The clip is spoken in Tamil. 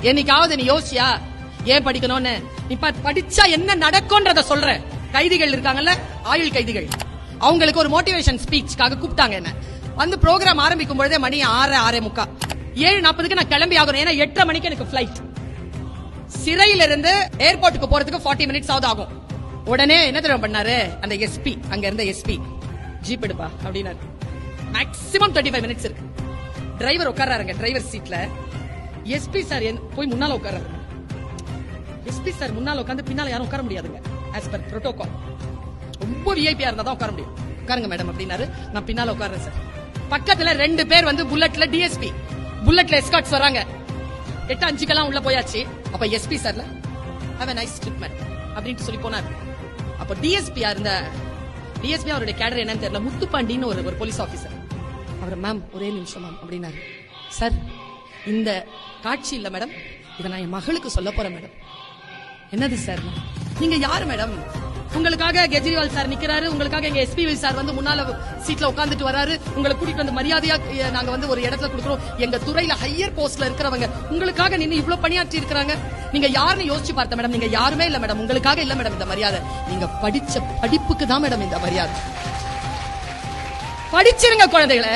என்னைக்காவது நீ யோசியா ஏன் படிக்கணும்னு? நீ படிச்சா என்ன நடக்கும்ன்றத சொல்ற. கைதிகள் இருக்காங்கல்ல, ஆயுள் கைதிகள், அவங்களுக்கு ஒரு மோட்டிவேஷன் ஸ்பீச்சுக்காக கூப்பிட்டாங்க. என்ன வந்து ப்ரோக்ராம் ஆரம்பிக்கும் பொழுதே மணி 6:45 7:40 நான் கிளம்பி ஆகணும். ஏன்னா 8:30 மணிக்கு எனக்கு பிளைட். சிறையில இருந்து ஏர்போர்ட்டுக்கு போறதுக்கு 40 மினிட்ஸ் ஆகும். உடனே என்ன தெரியும் பண்ணாரு அந்த எஸ்பி, அங்க இருந்த எஸ்பி, ஜீப் எடுப்பா அப்படின்னாரு. மேக்ஸிமம் 25 மினிட்ஸ் இருக்கு. டிரைவர் உட்கார்றாருங்க டிரைவர் சீட்ல. எஸ்பி சார் போய் முன்னால உட்கார்றாரு. எஸ்பி சார் முன்னால உட்கார்ந்து பின்னால யாரும் உட்கார முடியாதுங்க. ஆஸ் பர் புரோட்டோகால் ரொம்ப விஐபியா இருந்தா தான் உட்கார முடியும். உட்காருங்க மேடம் அப்படின்னாரு. நான் பின்னால உட்கார்றேன் சார். பக்கத்துல 2 பேர் வந்து புல்லட்ல டிஎஸ்பி, புல்லட்ல எஸ்கார்ட்ஸ் வராங்க. 8:05 உள்ள போயாச்சு. அப்ப எஸ்பி சார்ல have a nice trip man அப்படினு சொல்லி போனார். அப்ப டிஎஸ்பியா இருந்த டிஎஸ்பி அவருடைய கேடர் என்னன்னு தெரியல, முத்துப்பாண்டின்னு ஒரு போலீஸ் ஆபீசர். அவர் மேம் ஒரே நிமிஷம் மேம் அப்படின்னாரு. சார் இந்த காட்சி இல்ல மேடம், இதை நான் என் மகளுக்கு சொல்ல போறேன் மேடம். என்னது சார்? நீங்க யாரு மேடம்? உங்களுக்காக கெஜ்ரிவால் சார் நிக்கிறாரு, உங்களுக்காக எங்க எஸ்பி சார் வந்து முன்னால சீட்ல உட்கார்ந்துட்டு வராரு, உங்களை கூட்டிட்டு வந்து மரியாதையா நாங்க வந்து ஒரு இடத்துல கொடுக்கிறோம். எங்க துறையில ஹையர் போஸ்ட்ல இருக்கிறவங்க உங்களுக்காக நின்னு இவ்வளவு பணியாற்றி இருக்காங்க. நீங்க யாருன்னு யோசிச்சு பார்த்த மேடம்? நீங்க யாருமே இல்ல மேடம், உங்களுக்காக இல்ல மேடம் இந்த மரியாதை, நீங்க படிச்ச படிப்புக்கு தான் மேடம் இந்த மரியாதை. படிச்சிருங்க குழந்தைகளை.